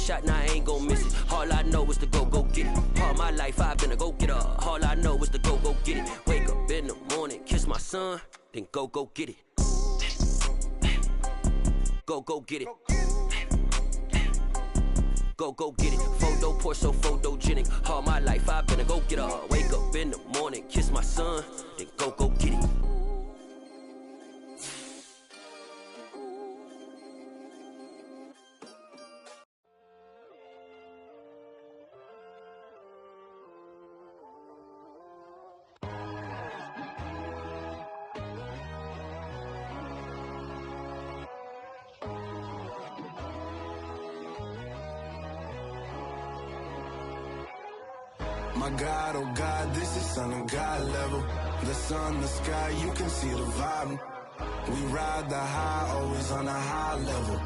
shot, now I ain't gon' miss it. All I know is to go get it. All my life I've been a go-getter. All I know is to go get it. Wake up in the morning, kiss my son, then go get it. Go get it. Go get it. Photo poor, so photogenic. All my life I've been a go-getter. Wake up in the morning, kiss my son, then go get it. My God, oh God, this is Son of God level. The sun, the sky, you can see the vibe. We ride the high, always on a high level.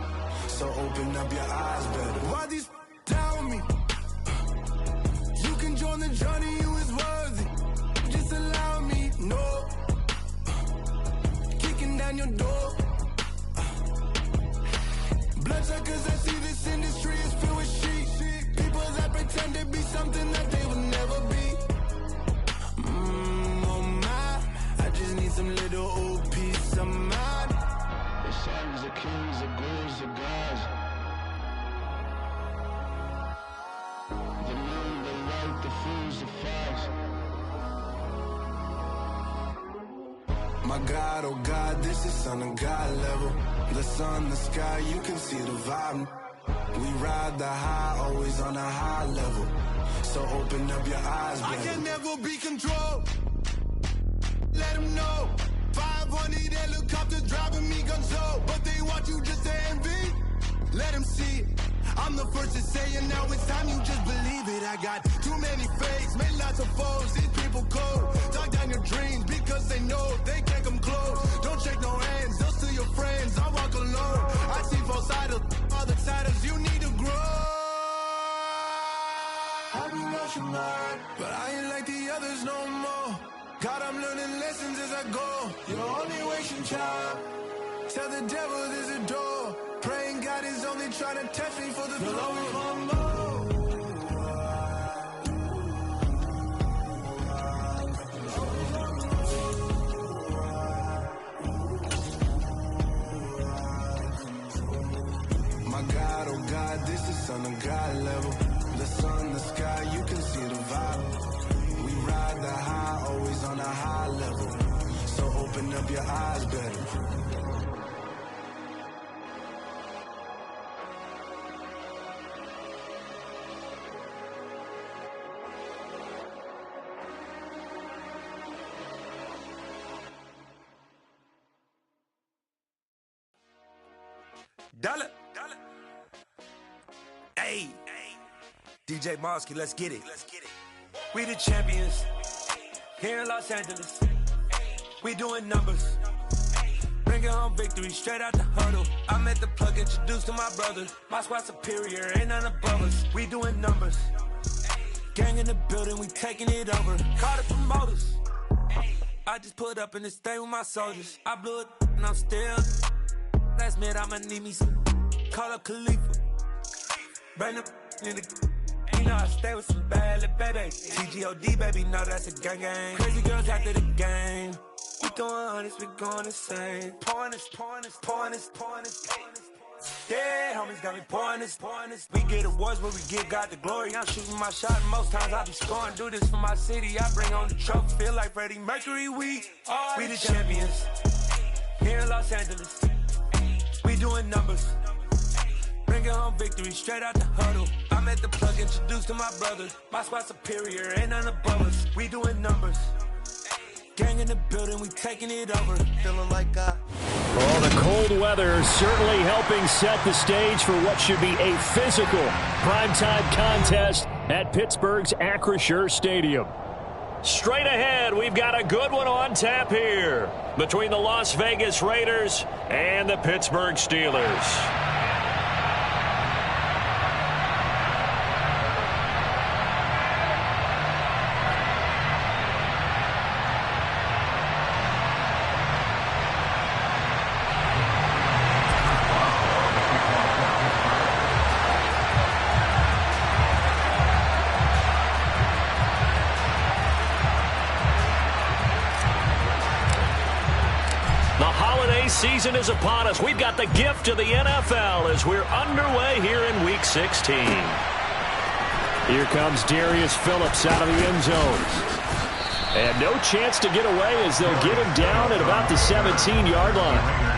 So open up your eyes better. Why these tell me? You can join the journey, you is worthy. Just allow me, no. Kicking down your door. Bloodsuckers, I see this industry is filled with sheep. People that pretend to be something that they will never be. Oh my, I just need some little old peace of mind. The sons are kings, the gurus are gods. The moon, the light, the fools, the facts. My God, oh God, this is Son of God level. The sun, the sky, you can see the vibe. We ride the high, always on a high level. So open up your eyes, baby. I can never be controlled. Let them know. 500 helicopters driving me gonzo. But they want you just to envy. Let them see it. I'm the first to say it, now it's time you just believe it. I got too many fakes, made lots of foes. These people cold. Talk down your dreams because they know they can't come close. Don't shake no hands, they'll steal your friends. I walk alone. I see false idols, other titles, you need to grow. I've been rushing mine, but I ain't like the others no more. God, I'm learning lessons as I go. You're only wasting time. Tell the devil there's a door. Praying God is only trying to test me for the glory for more. My God, oh God, this is Son of God level. The sun, the sky, you can see the vibe. We ride the high, always on a high level. So open up your eyes better. Dollar. Hey. DJ Mosky, let's get it. We the champions here in Los Angeles. We doing numbers. Bringing home victory straight out the huddle. I met the plug, introduced to my brother. My squad superior, ain't none above us. We doing numbers. Gang in the building, we taking it over. Call the promoters. I just put up in this thing with my soldiers. I blew it and I'm still. Last minute I'ma need me some. Call up Khalifa. Bring them in the. You know I stay with some bad little baby. TGOD baby, know that's a gang gang. Crazy girls after the game. We throwing hundreds, we going insane. Pouring this. Yeah, homies got me pouring this. We get awards, but we give God the glory. I'm shooting my shot, and most times I be scoring. Do this for my city, I bring on the trophy. Feel like Freddie Mercury, we the champions here in Los Angeles. We doing numbers. Bringing home victory straight out the huddle. I met the plug, introduced to my brother. My squad superior, ain't none above us. We doing numbers. Gang in the building, we taking it over. Feeling like Well, the cold weather certainly helping set the stage for what should be a physical primetime contest at Pittsburgh's Acrisure Stadium. Straight ahead, we've got a good one on tap here between the Las Vegas Raiders and the Pittsburgh Steelers. season is upon us. We've got the gift of the NFL as we're underway here in Week 16. Here comes Darius Phillips out of the end zone. And no chance to get away as they'll get him down at about the 17-yard line.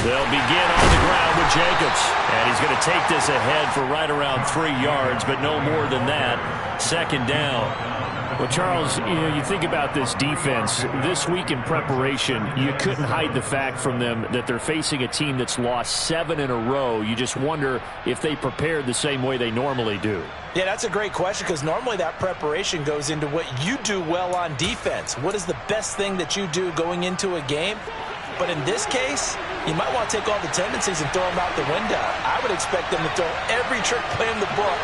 They'll begin on the ground with Jacobs. And he's going to take this ahead for right around 3 yards, but no more than that. Second down. Well, Charles, you think about this defense. This week in preparation, you couldn't hide the fact from them that they're facing a team that's lost 7 in a row. You just wonder if they prepared the same way they normally do. Yeah, that's a great question because normally that preparation goes into what you do well on defense. What is the best thing that you do going into a game? But in this case, you might want to take all the tendencies and throw them out the window. I would expect them to throw every trick play in the book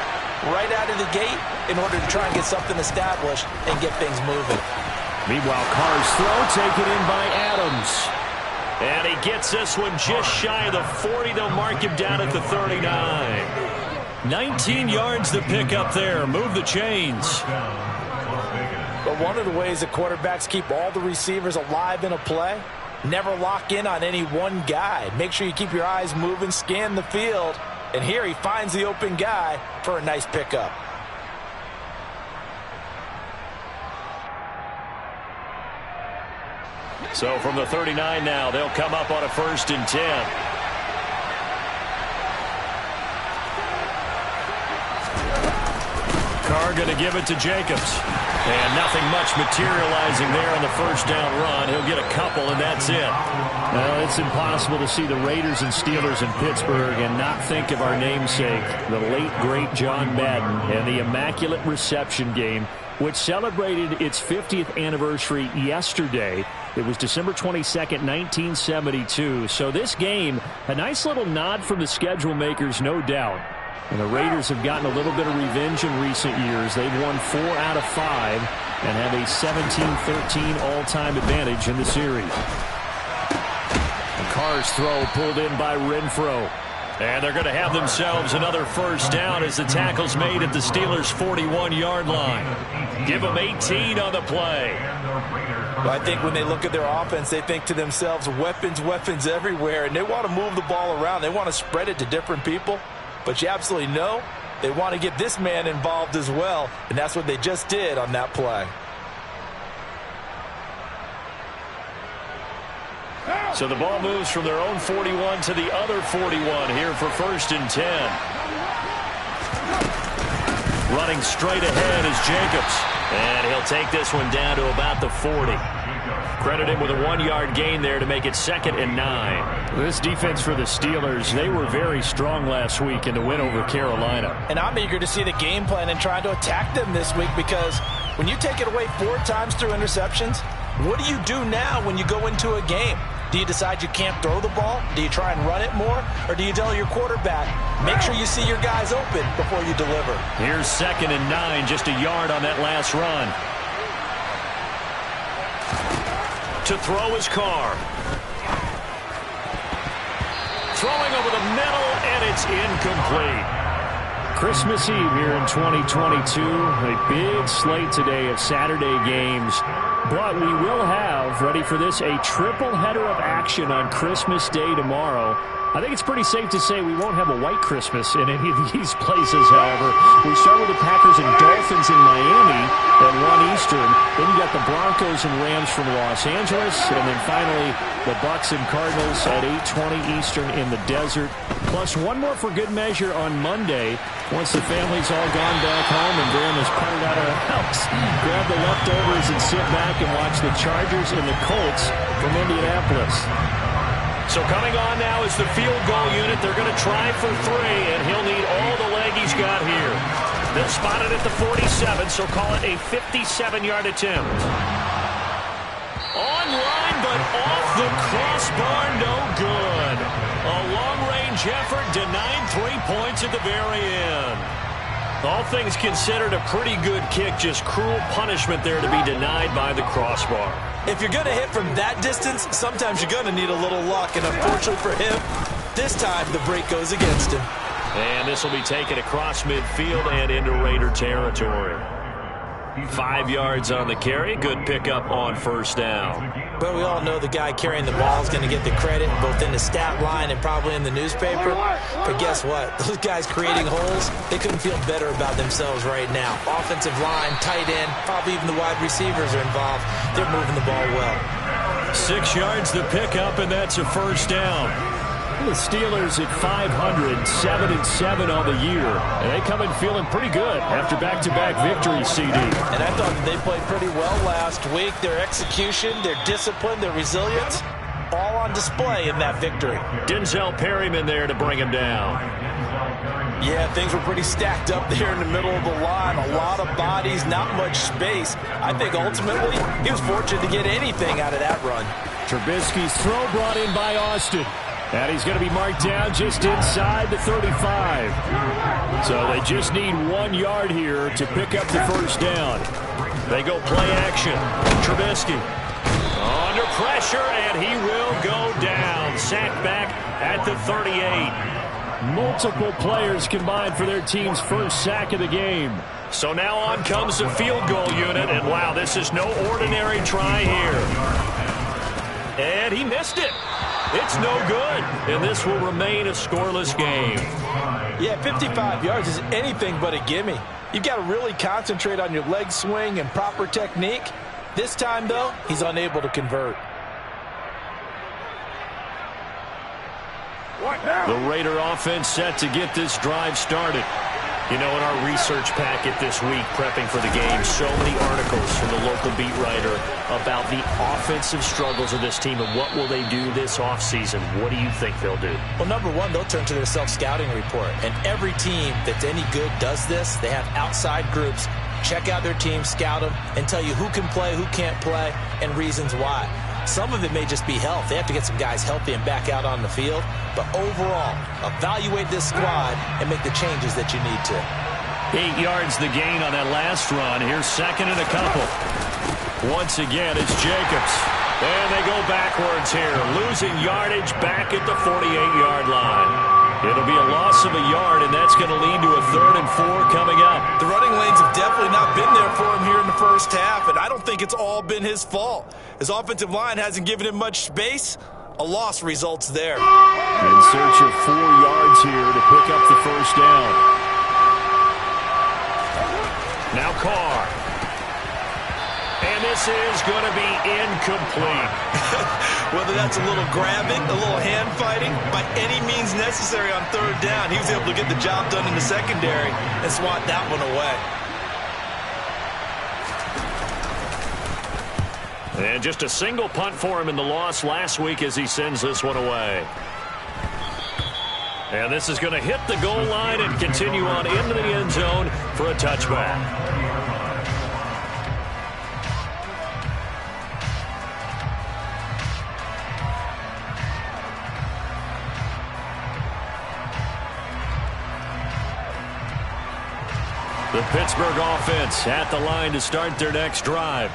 right out of the gate in order to try and get something established and get things moving. Meanwhile, Carr's throw taken in by Adams. And he gets this one just shy of the 40. They'll mark him down at the 39. 19 yards to pick up there. Move the chains. But one of the ways that quarterbacks keep all the receivers alive in a play, never lock in on any one guy. Make sure you keep your eyes moving, scan the field. And here he finds the open guy for a nice pickup. So from the 39 now, they'll come up on a 1st and 10. Carr going to give it to Jacobs. And nothing much materializing there on the first down run. He'll get a couple, and that's it. Well, it's impossible to see the Raiders and Steelers in Pittsburgh and not think of our namesake, the late, great John Madden, and the Immaculate Reception game, which celebrated its 50th anniversary yesterday. It was December 22nd, 1972. So this game, a nice little nod from the schedule makers, no doubt. And the Raiders have gotten a little bit of revenge in recent years. They've won 4 out of 5 and have a 17-13 all-time advantage in the series. And Carr's throw pulled in by Renfro. And they're going to have themselves another first down as the tackle's made at the Steelers' 41-yard line. Give them 18 on the play. Well, I think when they look at their offense, they think to themselves, weapons, weapons everywhere, and they want to move the ball around. They want to spread it to different people. But you absolutely know they want to get this man involved as well, and that's what they just did on that play. So the ball moves from their own 41 to the other 41 here for 1st and 10. Running straight ahead is Jacobs. And he'll take this one down to about the 40. Credit him with a 1-yard gain there to make it 2nd and 9. This defense for the Steelers, they were very strong last week in the win over Carolina. And I'm eager to see the game plan and trying to attack them this week because when you take it away 4 times through interceptions, what do you do now when you go into a game? Do you decide you can't throw the ball? Do you try and run it more? Or do you tell your quarterback, make sure you see your guys open before you deliver? Here's 2nd and 9, just a yard on that last run. To throw is Carr. Throwing over the middle, and it's incomplete. Christmas Eve here in 2022. A big slate today of Saturday games. But we will have, ready for this, a triple header of action on Christmas Day tomorrow. I think it's pretty safe to say we won't have a white Christmas in any of these places, however. We start with the Packers and Dolphins in Miami at 1 Eastern. Then you got the Broncos and Rams from Los Angeles. And then finally, the Bucs and Cardinals at 8:20 Eastern in the desert. Plus one more for good measure on Monday. Once the family's all gone back home and Graham has putted out of the house, grab the leftovers and sit back and watch the Chargers and the Colts from Indianapolis. So coming on now is the field goal unit. They're going to try for 3, and he'll need all the leg he's got here. They'll spot it at the 47, so call it a 57-yard attempt. Online, but off the crossbar, no good. A long-range Jefford denied 3 points at the very end. All things considered, a pretty good kick, just cruel punishment there to be denied by the crossbar. If you're going to hit from that distance, sometimes you're going to need a little luck, and unfortunately for him, this time the break goes against him. And this will be taken across midfield and into Raider territory. 5 yards on the carry. Good pickup on first down. But we all know the guy carrying the ball is going to get the credit both in the stat line and probably in the newspaper. But guess what? Those guys creating holes, they couldn't feel better about themselves right now. Offensive line, tight end, probably even the wide receivers are involved. They're moving the ball well. 6 yards the pickup, and that's a first down. The Steelers at 500, 7-7 on the year. And they come in feeling pretty good after back-to-back victories, CD. And I thought that they played pretty well last week. Their execution, their discipline, their resilience, all on display in that victory. Denzel Perryman there to bring him down. Yeah, things were pretty stacked up there in the middle of the line. A lot of bodies, not much space. I think ultimately he was fortunate to get anything out of that run. Trubisky's throw brought in by Austin. And he's going to be marked down just inside the 35. So they just need 1 yard here to pick up the first down. They go play action. Trubisky under pressure, and he will go down. Sacked back at the 38. Multiple players combined for their team's first sack of the game. So now on comes the field goal unit, and wow, this is no ordinary try here. And he missed it. It's no good, and this will remain a scoreless game. Yeah, 55 yards is anything but a gimme. You've got to really concentrate on your leg swing and proper technique. This time, though, he's unable to convert. The Raider offense set to get this drive started. You know, in our research packet this week, prepping for the game, so many articles from the local beat writer about the offensive struggles of this team and what will they do this offseason. What do you think they'll do? Well, number one, they'll turn to their self-scouting report. And every team that's any good does this. They have outside groups. Check out their team, scout them, and tell you who can play, who can't play, and reasons why. Some of it may just be health. They have to get some guys healthy and back out on the field. But overall, evaluate this squad and make the changes that you need to. 8 yards the gain on that last run. Here's second and a couple. Once again, it's Jacobs. And they go backwards here. Losing yardage back at the 48-yard line. It'll be a loss of a yard, and that's going to lead to a 3rd and 4 coming up. The running lanes have definitely not been there for him here in the first half, and I don't think it's all been his fault. His offensive line hasn't given him much space. A loss results there. In search of 4 yards here to pick up the first down. Now Carr. And this is going to be incomplete. Whether that's a little grabbing, a little hand fighting, by any means necessary on 3rd down, he was able to get the job done in the secondary and swat that one away. And just a single punt for him in the loss last week as he sends this one away. And this is going to hit the goal line and continue on into the end zone for a touchback. The Pittsburgh offense at the line to start their next drive.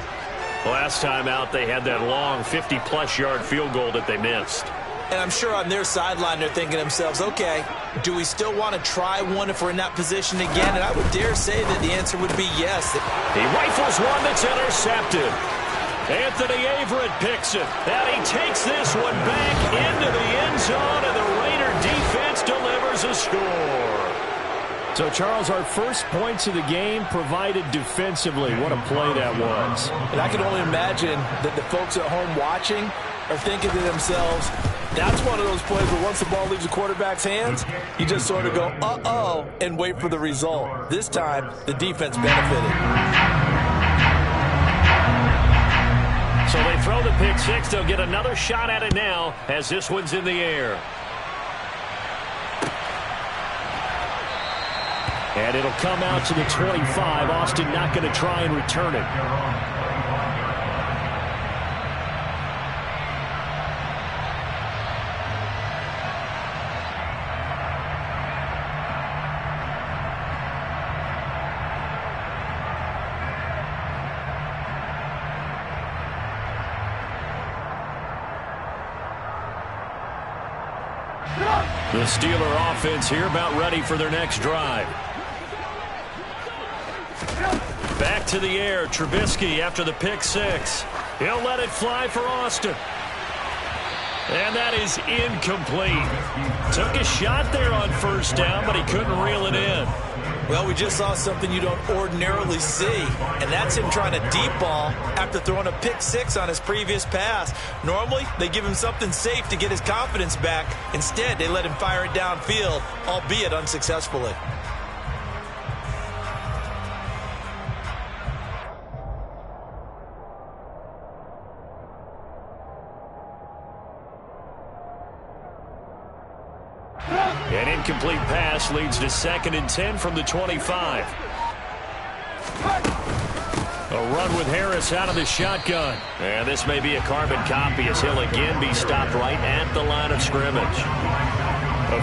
Last time out, they had that long 50-plus yard field goal that they missed. And I'm sure on their sideline, they're thinking to themselves, okay, do we still want to try one if we're in that position again? And I would dare say that the answer would be yes. He rifles one that's intercepted. Anthony Averett picks it. And he takes this one back into the end zone, and the Raider defense delivers a score. So, Charles, our first points of the game provided defensively. What a play that was. And I can only imagine that the folks at home watching are thinking to themselves, that's one of those plays where once the ball leaves the quarterback's hands, you just sort of go, uh-oh, and wait for the result. This time, the defense benefited. So they throw the pick six. They'll get another shot at it now as this one's in the air. And it'll come out to the 25. Austin not going to try and return it. The Steeler offense here about ready for their next drive. Back to the air, Trubisky after the pick six. He'll let it fly for Austin. And that is incomplete. Took a shot there on first down, but he couldn't reel it in. Well, we just saw something you don't ordinarily see, and that's him trying to deep ball after throwing a pick six on his previous pass. Normally, they give him something safe to get his confidence back. Instead, they let him fire it downfield, albeit unsuccessfully. An incomplete pass leads to 2nd and 10 from the 25. A run with Harris out of the shotgun. And this may be a carbon copy as he'll again be stopped right at the line of scrimmage.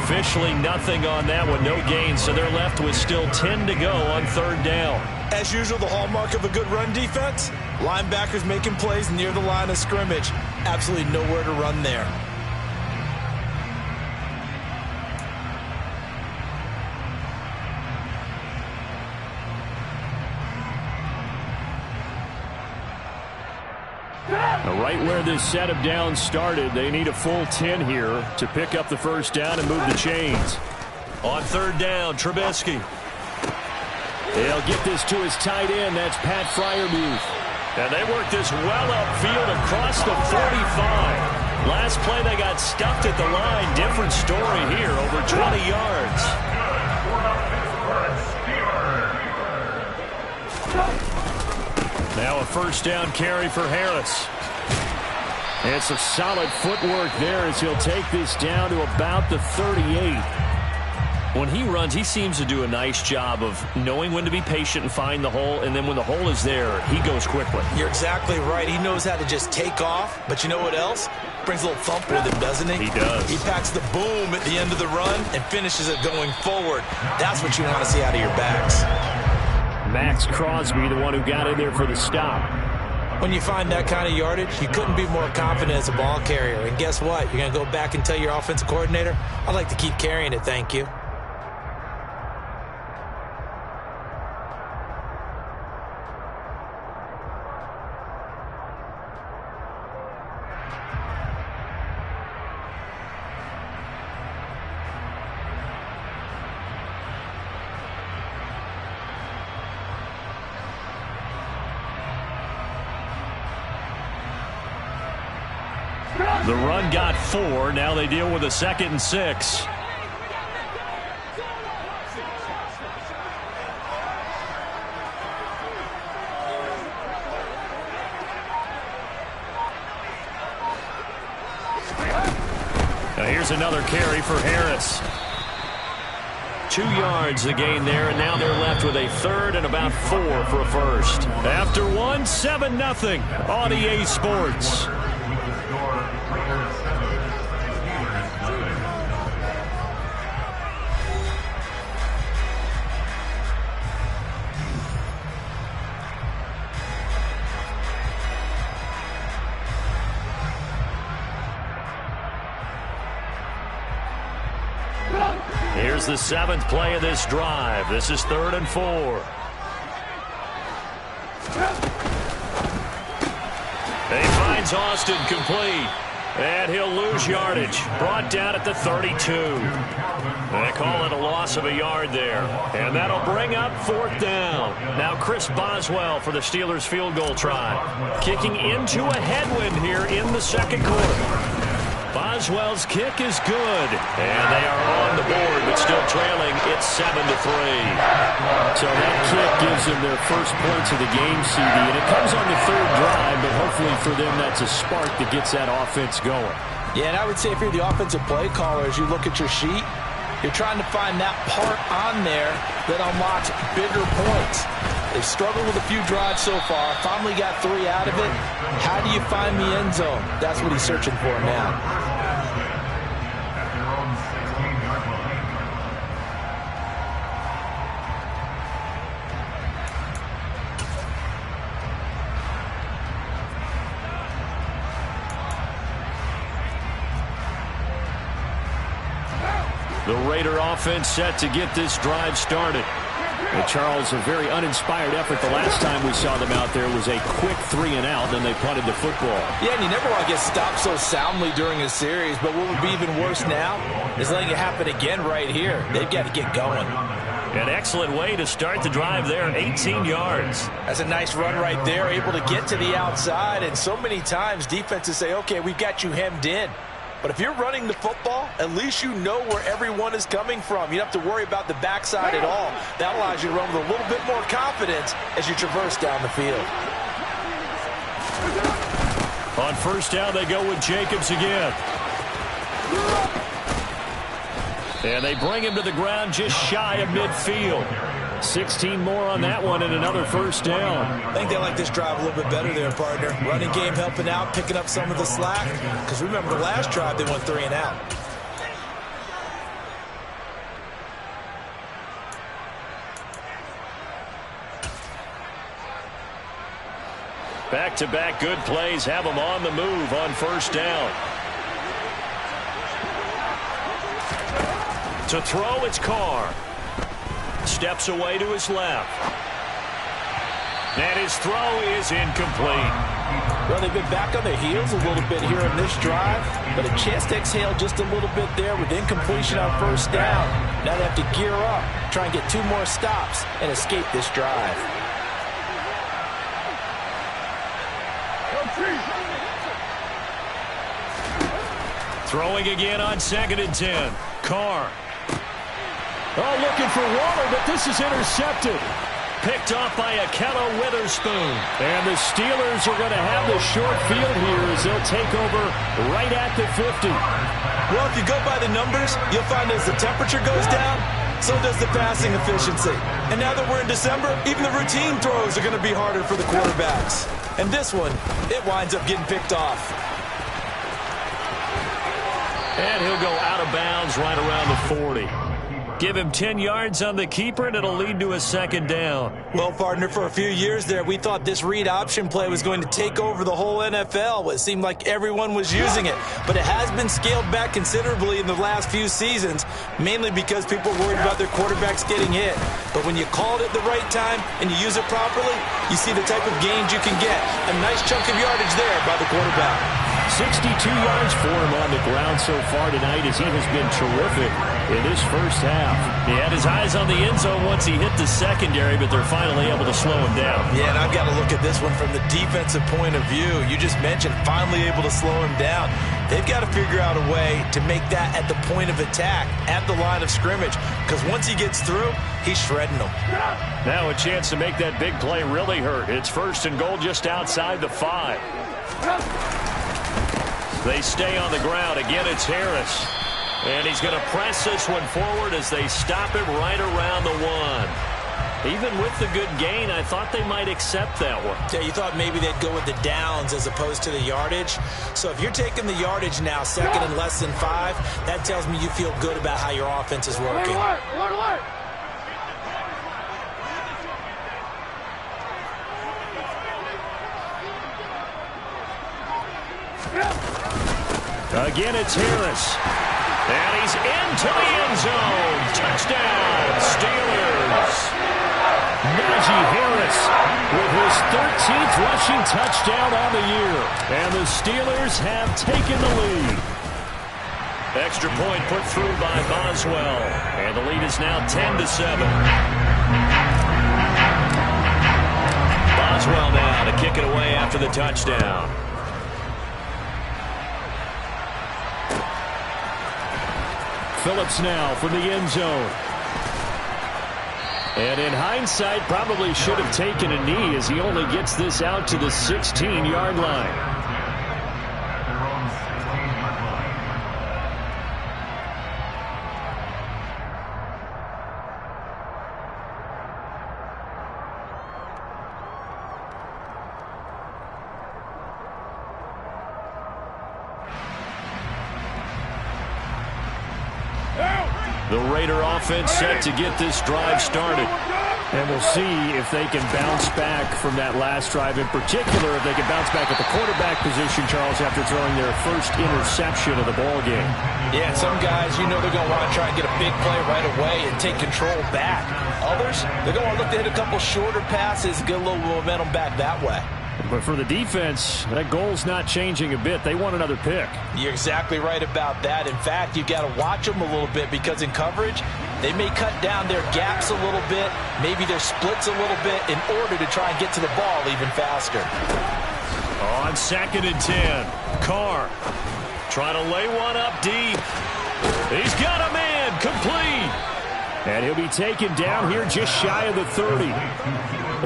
Officially nothing on that one, no gain, so they're left with still 10 to go on 3rd down. As usual, the hallmark of a good run defense, linebackers making plays near the line of scrimmage. Absolutely nowhere to run there. Right where this set of downs started, they need a full 10 here to pick up the first down and move the chains. On 3rd down, Trubisky. They'll get this to his tight end. That's Pat Freiermuth. And they work this well upfield across the 45. Last play, they got stuffed at the line. Different story here, over 20 yards. Now a first down carry for Harris. And some solid footwork there as he'll take this down to about the 38. When he runs, he seems to do a nice job of knowing when to be patient and find the hole, and then when the hole is there, he goes quickly. You're exactly right. He knows how to just take off, but you know what else? Brings a little thump with him, doesn't he? He does. He packs the boom at the end of the run and finishes it going forward. That's what you want to see out of your backs. Max Crosby, the one who got in there for the stop. When you find that kind of yardage, you couldn't be more confident as a ball carrier. And guess what? You're going to go back and tell your offensive coordinator, I'd like to keep carrying it, thank you. The run got 4. Now they deal with a 2nd and 6. Now here's another carry for Harris. 2 yards the gain there, and now they're left with a 3rd and about 4 for a first. After 1, 7-0 on EA Sports. Here's the 7th play of this drive. This is 3rd and 4. He finds Austin complete. And he'll lose yardage. Brought down at the 32. They call it a loss of a yard there. And that'll bring up 4th down. Now Chris Boswell for the Steelers field goal try. Kicking into a headwind here in the 2nd quarter. Boswell's kick is good. And they are on the board, but still trailing. It's 7-3. So that kick gives them their first points of the game, CD. And it comes on the 3rd drive, but hopefully for them that's a spark that gets that offense going. Yeah, and I would say if you're the offensive play caller, as you look at your sheet, you're trying to find that part on there that unlocks bigger points. They've struggled with a few drives so far. Finally got 3 out of it. How do you find the end zone? That's what he's searching for now. The Raider offense set to get this drive started. And Charles, a very uninspired effort. The last time we saw them out there was a quick 3-and-out, then they punted the football. Yeah, and you never want to get stopped so soundly during a series, but what would be even worse now is letting it happen again right here. They've got to get going. An excellent way to start the drive there, 18 yards. That's a nice run right there, able to get to the outside, and so many times defenses say, okay, we've got you hemmed in. But if you're running the football, at least you know where everyone is coming from. You don't have to worry about the backside at all. That allows you to run with a little bit more confidence as you traverse down the field. On first down, they go with Jacobs again. And they bring him to the ground just shy of midfield. 16 more on that one and another first down. I think they like this drive a little bit better there, partner. Running game helping out, picking up some of the slack. Because remember, the last drive, they went 3-and-out. Back-to-back good plays have them on the move on first down. To throw, it's Carr. Steps away to his left. And his throw is incomplete. Well, they've been back on their heels a little bit here in this drive, but a chance to exhale just a little bit there with incompletion on first down. Now they have to gear up, try and get 2 more stops, and escape this drive. Throwing again on 2nd and 10. Carr. Oh, looking for Waller, but this is intercepted. Picked off by Akello Witherspoon. And the Steelers are going to have the short field here as they'll take over right at the 50. Well, if you go by the numbers, you'll find as the temperature goes down, so does the passing efficiency. And now that we're in December, even the routine throws are going to be harder for the quarterbacks. And this one, it winds up getting picked off. And he'll go out of bounds right around the 40. Give him 10 yards on the keeper, and it'll lead to a 2nd down. Well, partner, for a few years there, we thought this read option play was going to take over the whole NFL. It seemed like everyone was using it. But it has been scaled back considerably in the last few seasons, mainly because people are worried about their quarterbacks getting hit. But when you call it at the right time and you use it properly, you see the type of gains you can get. A nice chunk of yardage there by the quarterback. 62 yards for him on the ground so far tonight as he has been terrific in this first half. He had his eyes on the end zone once he hit the secondary, but they're finally able to slow him down. Yeah, and I've got to look at this one from the defensive point of view. You just mentioned finally able to slow him down. They've got to figure out a way to make that at the point of attack, at the line of scrimmage, because once he gets through, he's shredding them. Now a chance to make that big play really hurt. It's 1stNGold just outside the 5. They stay on the ground. Again, it's Harris. And he's going to press this one forward as they stop it right around the 1. Even with the good gain, I thought they might accept that one. Yeah, you thought maybe they'd go with the downs as opposed to the yardage. So if you're taking the yardage now, 2nd and less than 5, that tells me you feel good about how your offense is working. Again, it's Harris. And he's into the end zone. Touchdown, Steelers. Najee Harris with his 13th rushing touchdown on the year. And the Steelers have taken the lead. Extra point put through by Boswell. And the lead is now 10-7. Boswell now to kick it away after the touchdown. Phillips now from the end zone. And in hindsight, probably should have taken a knee as he only gets this out to the 16-yard line. The Raider offense set to get this drive started. And we'll see if they can bounce back from that last drive, in particular if they can bounce back at the quarterback position, Charles, after throwing their first interception of the ball game. Yeah, some guys, you know they're going to want to try and get a big play right away and take control back. Others, they're going to look to hit a couple shorter passes, get a little momentum back that way. But for the defense, that goal's not changing a bit. They want another pick. You're exactly right about that. In fact, you've got to watch them a little bit because in coverage, they may cut down their gaps a little bit, maybe their splits a little bit in order to try and get to the ball even faster. On 2nd and 10, Carr trying to lay one up deep. He's got a man, complete. And he'll be taken down here just shy of the 30.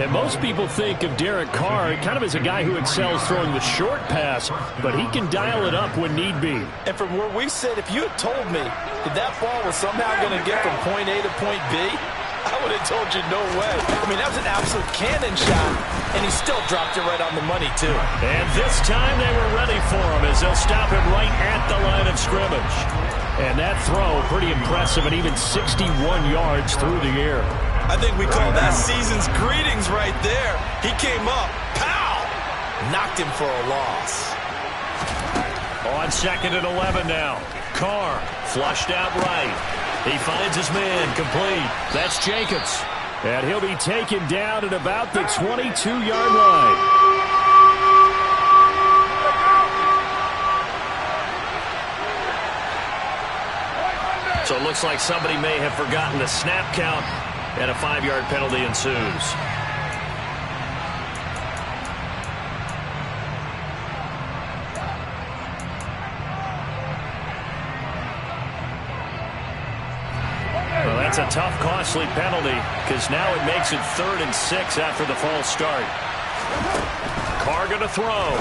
And most people think of Derek Carr kind of as a guy who excels throwing the short pass, but he can dial it up when need be. And from where we sit, if you had told me that that ball was somehow going to get from point A to point B, I would have told you no way. I mean, that was an absolute cannon shot, and he still dropped it right on the money, too. And this time they were ready for him as they'll stop him right at the line of scrimmage. And that throw, pretty impressive, and even 61 yards through the air. I think we call that season's greetings right there. He came up, pow! Knocked him for a loss. On 2nd and 11 now. Carr flushed out right. He finds his man, complete. That's Jacobs. And he'll be taken down at about the 22-yard line. So it looks like somebody may have forgotten the snap count, and a 5-yard penalty ensues. Well, that's a tough, costly penalty because now it makes it 3rd and 6 after the false start. Carr going to throw.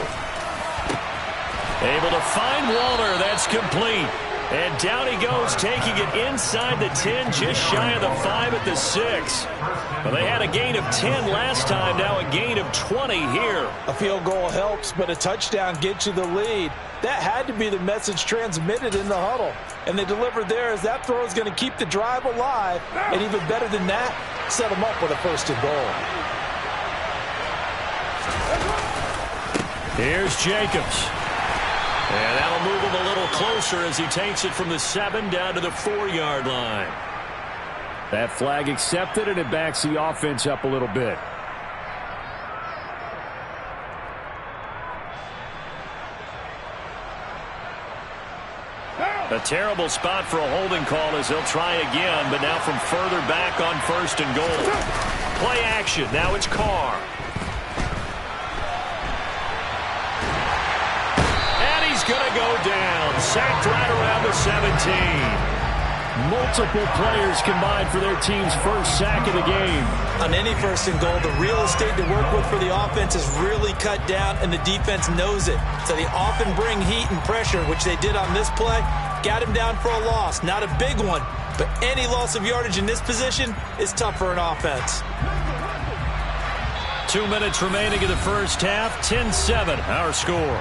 Able to find Waller. That's complete. And down he goes, taking it inside the 10, just shy of the 5 at the 6. Well, they had a gain of 10 last time, now a gain of 20 here. A field goal helps, but a touchdown gets you the lead. That had to be the message transmitted in the huddle. And they delivered there as that throw is going to keep the drive alive. And even better than that, set them up with a 1stNGold. Here's Jacobs. And that'll move him a little closer as he takes it from the 7 down to the 4-yard line. That flag accepted, and it backs the offense up a little bit. A terrible spot for a holding call as they'll try again, but now from further back on 1stNGold. Play action. Now it's Carr. Going to go down, sacked right around the 17. Multiple players combined for their team's first sack of the game. On any 1stNGold, the real estate to work with for the offense is really cut down, and the defense knows it. So they often bring heat and pressure, which they did on this play. Got him down for a loss. Not a big one, but any loss of yardage in this position is tough for an offense. 2 minutes remaining in the first half, 10-7, our score.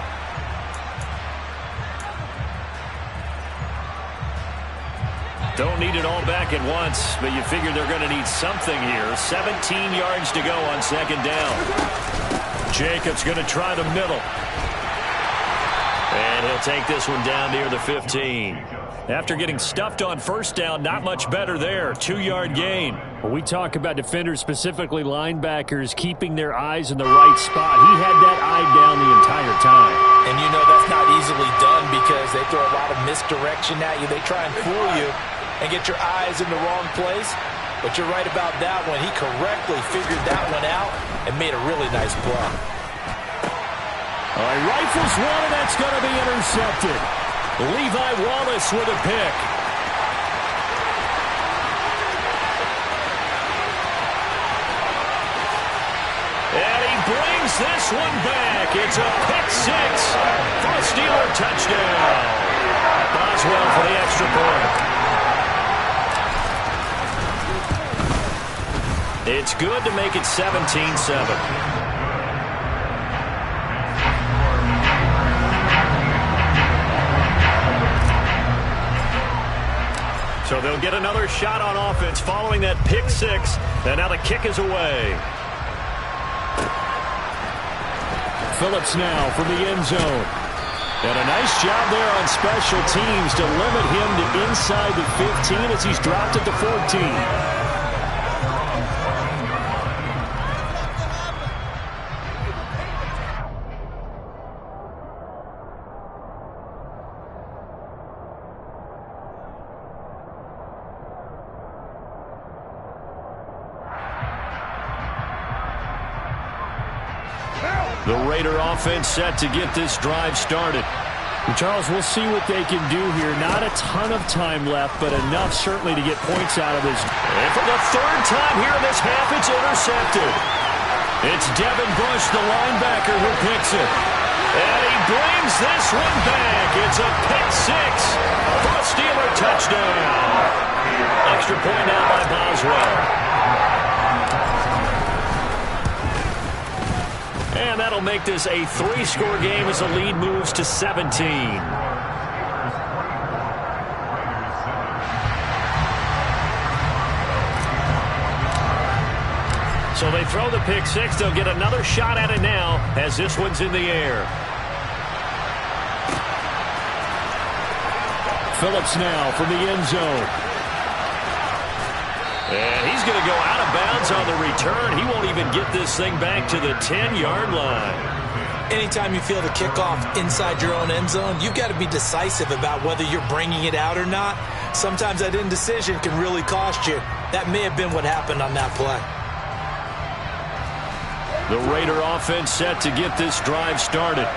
Don't need it all back at once, but you figure they're going to need something here. 17 yards to go on 2nd down. Jacobs going to try the middle. And he'll take this one down near the 15. After getting stuffed on 1st down, not much better there. 2-yard gain. When we talk about defenders, specifically linebackers, keeping their eyes in the right spot, he had that eye down the entire time. And you know that's not easily done because they throw a lot of misdirection at you. They try and fool you and get your eyes in the wrong place. But you're right about that one. He correctly figured that one out and made a really nice play. All right, rifles one, and that's going to be intercepted. Levi Wallace with a pick. And he brings this one back. It's a pick 6 for a Steeler touchdown. Boswell for the extra point. It's good to make it 17-7. So they'll get another shot on offense following that pick six. And now the kick is away. Phillips now from the end zone. And a nice job there on special teams to limit him to inside the 15 as he's dropped at the 14. The Raider offense set to get this drive started. And Charles, we'll see what they can do here. Not a ton of time left, but enough certainly to get points out of this. And for the third time here in this half, it's intercepted. It's Devin Bush, the linebacker, who picks it. And he brings this one back. It's a pick six for a Steeler touchdown. Extra point now by Boswell. And that'll make this a 3-score game as the lead moves to 17. So they throw the pick six. They'll get another shot at it now as this one's in the air. Phillips now from the end zone. And he's going to go out of bounds on the return. He won't even get this thing back to the 10-yard line. Anytime you feel the kickoff inside your own end zone, you've got to be decisive about whether you're bringing it out or not. Sometimes that indecision can really cost you. That may have been what happened on that play. The Raider offense set to get this drive started.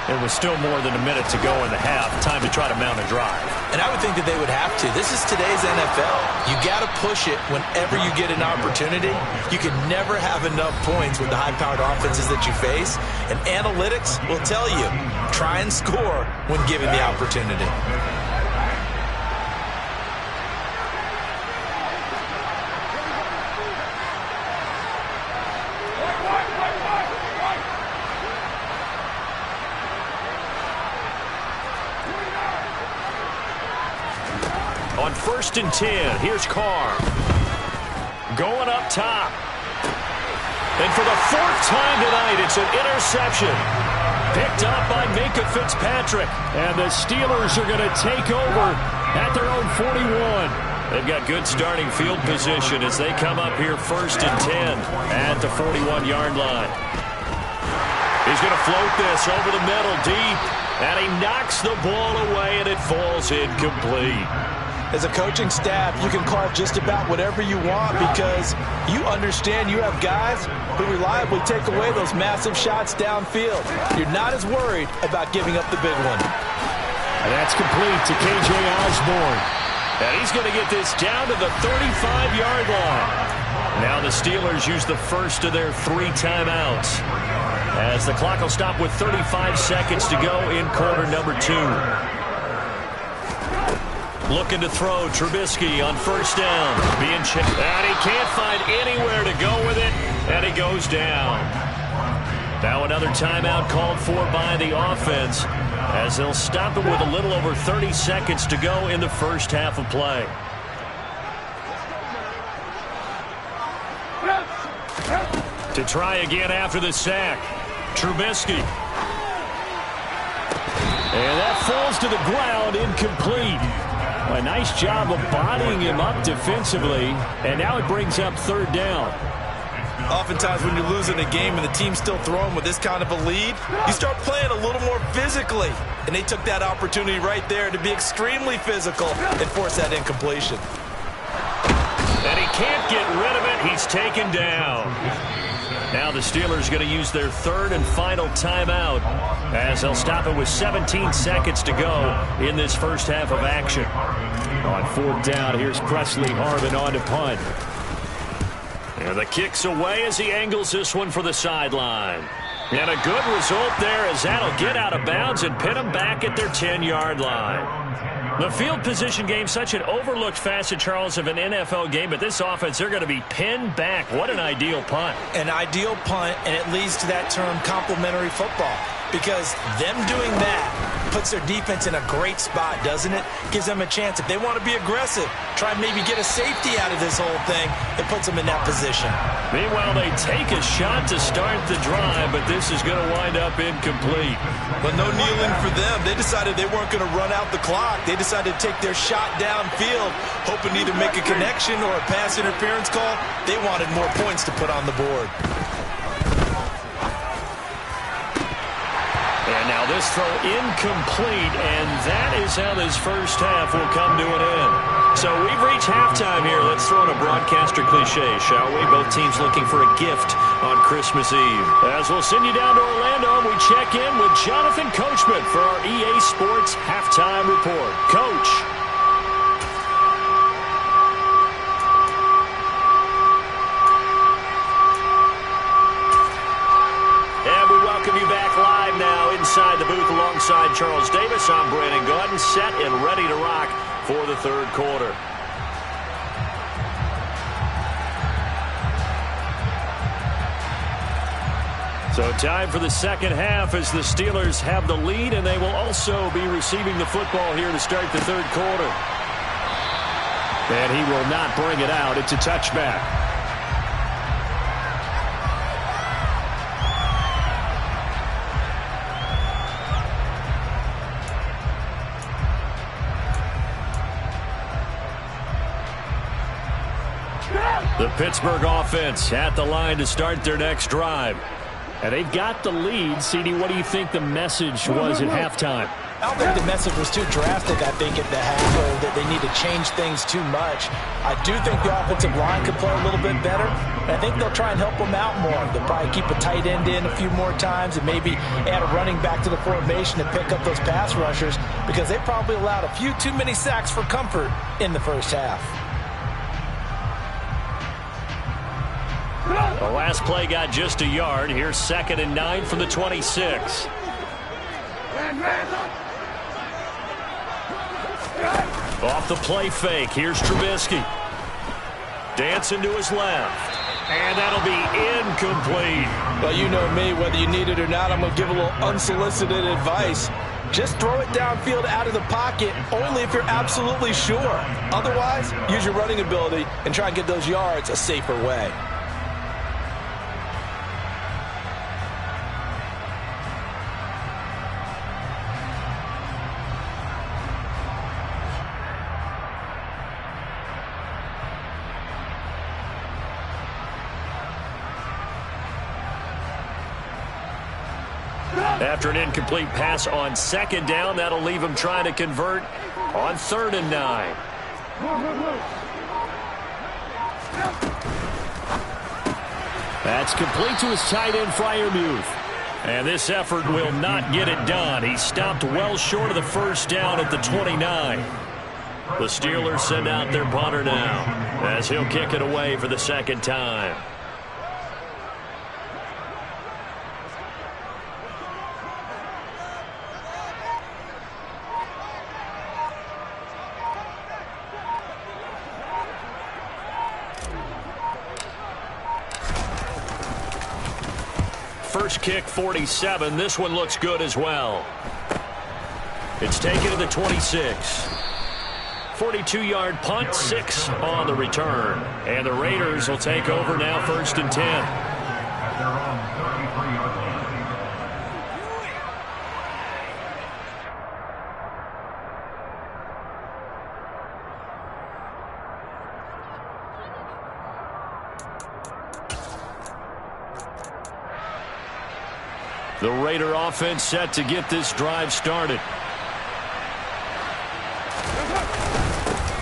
It was still more than a minute to go in the half. Time to try to mount a drive. And I would think that they would have to. This is today's NFL. You got to push it whenever you get an opportunity. You can never have enough points with the high-powered offenses that you face. And analytics will tell you, try and score when given the opportunity. On 1st and 10, here's Carr. Going up top. And for the 4th time tonight, it's an interception. Picked up by Minka Fitzpatrick. And the Steelers are going to take over at their own 41. They've got good starting field position as they come up here 1st and 10 at the 41-yard line. He's going to float this over the middle deep. And he knocks the ball away, and it falls incomplete. As a coaching staff, you can call just about whatever you want because you understand you have guys who reliably take away those massive shots downfield. You're not as worried about giving up the big one. And that's complete to K.J. Osborne. And he's going to get this down to the 35-yard line. Now the Steelers use the first of their 3 timeouts as the clock will stop with 35 seconds to go in quarter number 2. Looking to throw, Trubisky on 1st down. Being checked. And he can't find anywhere to go with it. And he goes down. Now another timeout called for by the offense as they'll stop it with a little over 30 seconds to go in the first half of play. To try again after the sack. Trubisky. And that falls to the ground, incomplete. A nice job of bodying him up defensively, and now it brings up 3rd down. Oftentimes when you're losing a game and the team's still throwing with this kind of a lead, you start playing a little more physically. And they took that opportunity right there to be extremely physical and force that incompletion. And he can't get rid of it. He's taken down. Now the Steelers going to use their 3rd and final timeout as they'll stop it with 17 seconds to go in this first half of action. On 4th down, here's Presley Harvin on to punt. And the kick's away as he angles this one for the sideline. And a good result there as that'll get out of bounds and pin them back at their 10-yard line. The field position game, such an overlooked facet, Charles, of an NFL game, but this offense, they're going to be pinned back. What an ideal punt. An ideal punt, and it leads to that term complimentary football. because them doing that puts their defense in a great spot, doesn't it? Gives them a chance. If they want to be aggressive, try and maybe get a safety out of this whole thing, it puts them in that position. Meanwhile, they take a shot to start the drive, but this is going to wind up incomplete. But no kneeling for them. They decided they weren't going to run out the clock. They decided to take their shot downfield, hoping to either make a connection or a pass interference call. They wanted more points to put on the board. And now this throw incomplete, and that is how this first half will come to an end. So we've reached halftime here. Let's throw in a broadcaster cliche, shall we? Both teams looking for a gift on Christmas Eve. As we'll send you down to Orlando, we check in with Jonathan Coachman for our EA Sports Halftime Report. Coach. Inside the booth alongside Charles Davis, I'm Brandon Gaudin, set and ready to rock for the third quarter. So time for the second half as the Steelers have the lead, and they will also be receiving the football here to start the third quarter. And he will not bring it out. It's a touchback. The Pittsburgh offense at the line to start their next drive. And they've got the lead. CD, what do you think the message was at halftime? I don't think the message was too drastic, I think, at the half, or that they need to change things too much. I do think the offensive line could play a little bit better, and I think they'll try and help them out more. They'll probably keep a tight end in a few more times and maybe add a running back to the formation to pick up those pass rushers, because they probably allowed a few too many sacks for comfort in the first half. The last play got just a yard. Here's 2nd and 9 from the 26. Off the play fake. Here's Trubisky. Dancing to his left. And that'll be incomplete. Well, you know me. Whether you need it or not, I'm going to give a little unsolicited advice. Just throw it downfield out of the pocket only if you're absolutely sure. Otherwise, use your running ability and try and get those yards a safer way. After an incomplete pass on 2nd down, that'll leave him trying to convert on 3rd and 9. That's complete to his tight end, Freiermuth. And this effort will not get it done. He stopped well short of the first down at the 29. The Steelers send out their punter now as he'll kick it away for the second time. First kick, 47. This one looks good as well. It's taken to the 26. 42-yard punt, 6 on the return. And the Raiders will take over now, 1st and 10. The Raider offense set to get this drive started.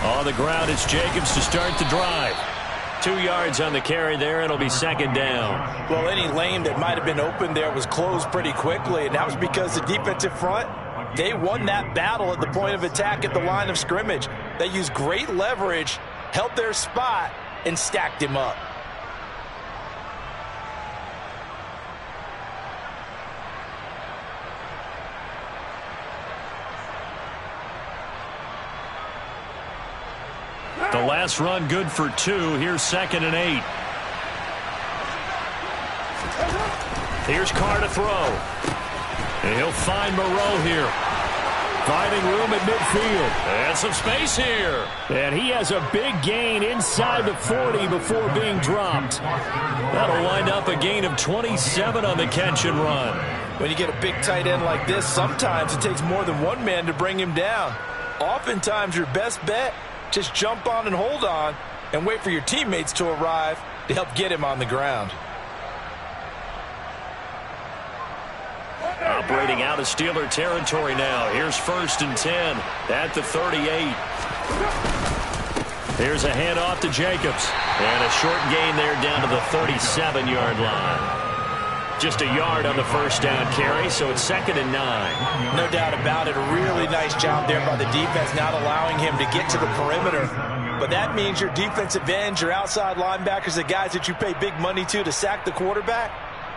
On the ground, it's Jacobs to start the drive. 2 yards on the carry there, and it'll be 2nd down. Well, any lane that might have been open there was closed pretty quickly, and that was because the defensive front, they won that battle at the point of attack at the line of scrimmage. They used great leverage, held their spot, and stacked him up. The last run good for 2. Here's 2nd and 8. Here's Carr to throw. And he'll find Moreau here. Finding room at midfield. And some space here. And he has a big gain inside the 40 before being dropped. That'll wind up a gain of 27 on the catch and run. When you get a big tight end like this, sometimes it takes more than one man to bring him down. Oftentimes, your best bet, just jump on and hold on and wait for your teammates to arrive to help get him on the ground. Operating out of Steeler territory now. Here's 1st and 10 at the 38. Here's a handoff to Jacobs. And a short gain there down to the 37-yard line. Just a yard on the first down carry, so it's 2nd and 9. No doubt about it. A really nice job there by the defense, not allowing him to get to the perimeter. But that means your defensive ends, your outside linebackers, the guys that you pay big money to sack the quarterback,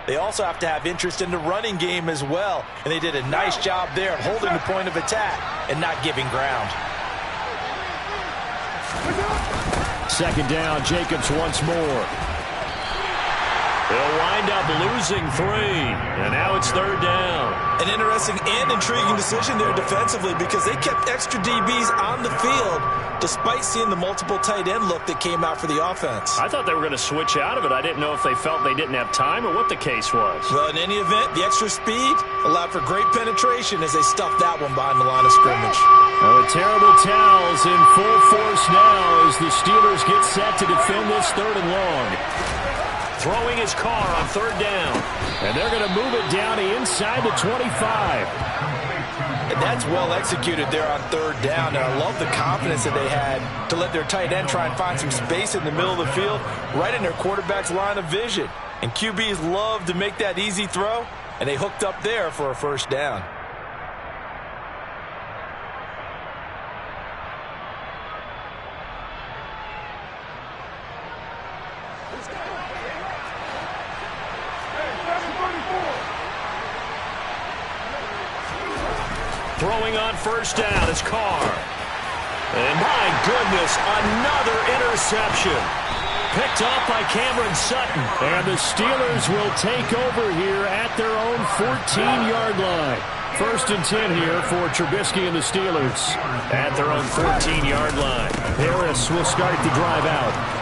they also have to have interest in the running game as well. And they did a nice job there of holding the point of attack and not giving ground. 2nd down, Jacobs once more. They'll wind up losing 3, and now it's 3rd down. An interesting and intriguing decision there defensively because they kept extra DBs on the field despite seeing the multiple tight end look that came out for the offense. I thought they were going to switch out of it. I didn't know if they felt they didn't have time or what the case was. Well, in any event, the extra speed allowed for great penetration as they stuffed that one behind the line of scrimmage. Well, the terrible towels in full force now as the Steelers get set to defend this 3rd and long. Throwing his car on 3rd down. And they're going to move it down to inside the 25. And that's well executed there on 3rd down. And I love the confidence that they had to let their tight end try and find some space in the middle of the field, right in their quarterback's line of vision. And QBs love to make that easy throw, and they hooked up there for a 1st down. Throwing on 1st down is Carr. And my goodness, another interception. Picked off by Cameron Sutton. And the Steelers will take over here at their own 14-yard line. 1st and 10 here for Trubisky and the Steelers. At their own 14-yard line. Harris will start the drive out.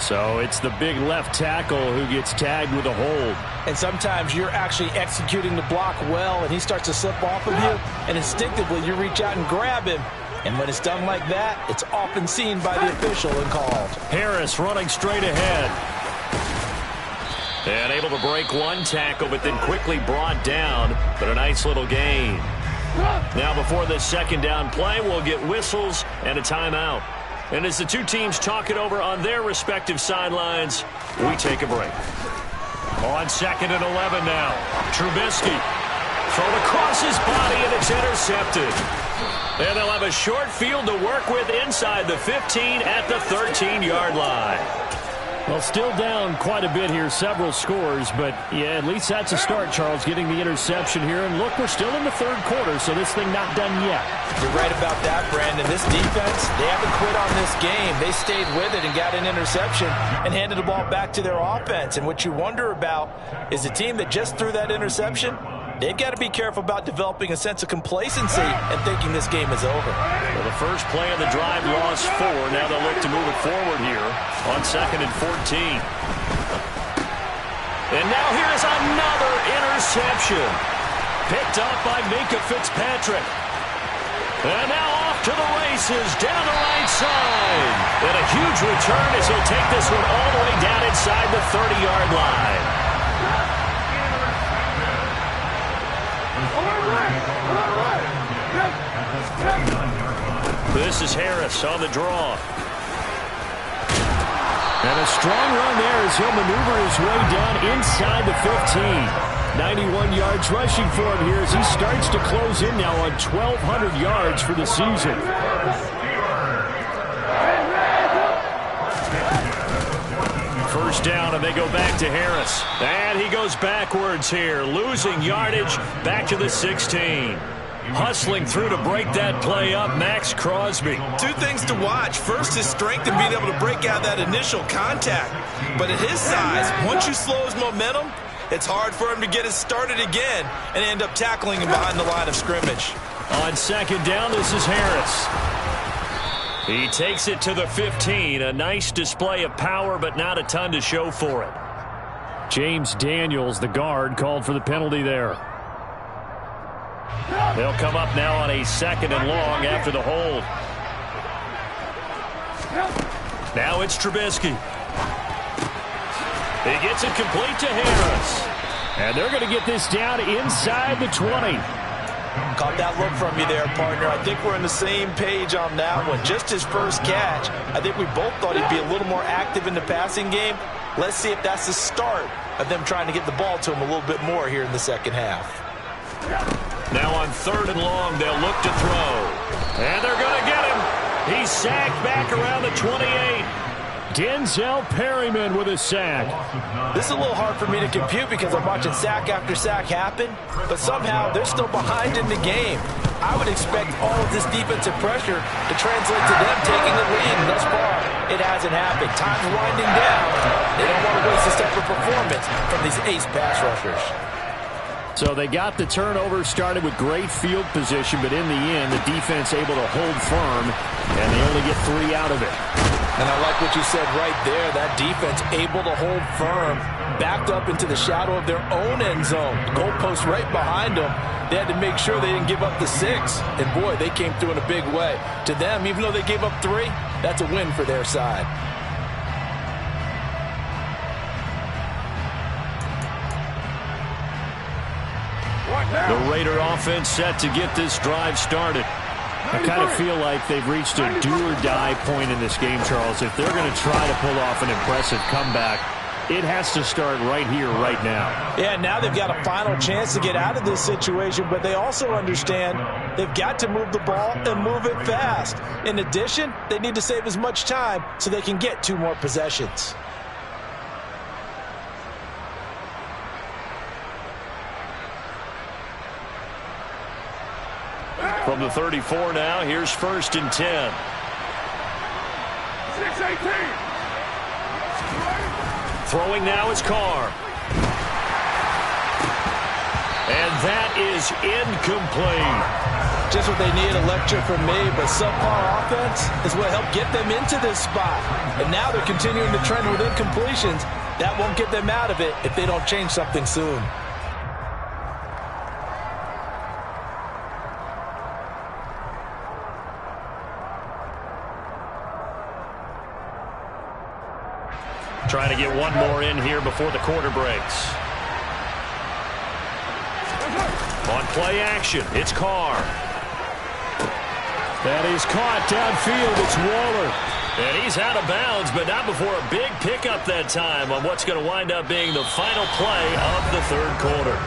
So it's the big left tackle who gets tagged with a hold. And sometimes you're actually executing the block well, and he starts to slip off of you, and instinctively you reach out and grab him. And when it's done like that, it's often seen by the official and called. Harris running straight ahead. And able to break one tackle, but then quickly brought down. But a nice little gain. Now before this 2nd down play, we'll get whistles and a timeout. And as the two teams talk it over on their respective sidelines, we take a break. On 2nd and 11 now. Trubisky. Thrown across his body, and it's intercepted. And they'll have a short field to work with inside the 15 at the 13-yard line. Well, still down quite a bit here, several scores, but yeah, at least that's a start, Charles, getting the interception here. And look, we're still in the 3rd quarter, so this thing not done yet. You're right about that, Brandon. This defense, they haven't quit on this game. They stayed with it and got an interception and handed the ball back to their offense. And what you wonder about is the team that just threw that interception, they've got to be careful about developing a sense of complacency and thinking this game is over. Well, the first play of the drive lost 4. Now they'll look to move it forward here on 2nd and 14. And now here's another interception. Picked up by Minka Fitzpatrick. And now off to the races down the right side. And a huge return as he'll take this one all the way down inside the 30-yard line. This is Harris on the draw. And a strong run there as he'll maneuver his way down inside the 15. 91 yards rushing for him here as he starts to close in now on 1,200 yards for the season. First down, and they go back to Harris. And he goes backwards here, losing yardage back to the 16. Hustling through to break that play up, Max Crosby. Two things to watch. First, his strength and being able to break out that initial contact. But at his size, once you slow his momentum, it's hard for him to get it started again and end up tackling him behind the line of scrimmage. On second down, this is Harris. He takes it to the 15. A nice display of power, but not a ton to show for it. James Daniels, the guard, called for the penalty there. They'll come up now on a 2nd and long after the hold. Now it's Trubisky. He gets it complete to Harris. And they're going to get this down inside the 20. Caught that look from you there, partner. I think we're on the same page on that one. Just his first catch, I think we both thought he'd be a little more active in the passing game. Let's see if that's the start of them trying to get the ball to him a little bit more here in the second half. Now on 3rd and long, they'll look to throw. And they're going to get him. He's sacked back around the 28. Denzel Perryman with a sack. This is a little hard for me to compute because I'm watching sack after sack happen, but somehow they're still behind in the game. I would expect all of this defensive pressure to translate to them taking the lead, and thus far, it hasn't happened. Time's winding down. They don't want to waste a step of performance from these ace pass rushers. So they got the turnover started with great field position, but in the end, the defense able to hold firm, and they only get 3 out of it. And I like what you said right there. That defense able to hold firm, backed up into the shadow of their own end zone. Goalpost right behind them. They had to make sure they didn't give up the 6. And, boy, they came through in a big way. To them, even though they gave up 3, that's a win for their side. The Raider offense set to get this drive started. I kind of feel like they've reached a do-or-die point in this game, Charles. If they're going to try to pull off an impressive comeback, it has to start right here, right now. Yeah, now they've got a final chance to get out of this situation, but they also understand they've got to move the ball and move it fast. In addition, they need to save as much time so they can get 2 more possessions. From the 34 now, here's 1st and 10. 6-18. Throwing now is Carr. And that is incomplete. Just what they need, a lecture from me, but subpar offense is what helped get them into this spot. And now they're continuing the trend with incompletions. That won't get them out of it if they don't change something soon. Trying to get 1 more in here before the quarter breaks. On play action, it's Carr. That is caught downfield. It's Waller. And he's out of bounds, but not before a big pickup that time on what's going to wind up being the final play of the 3rd quarter.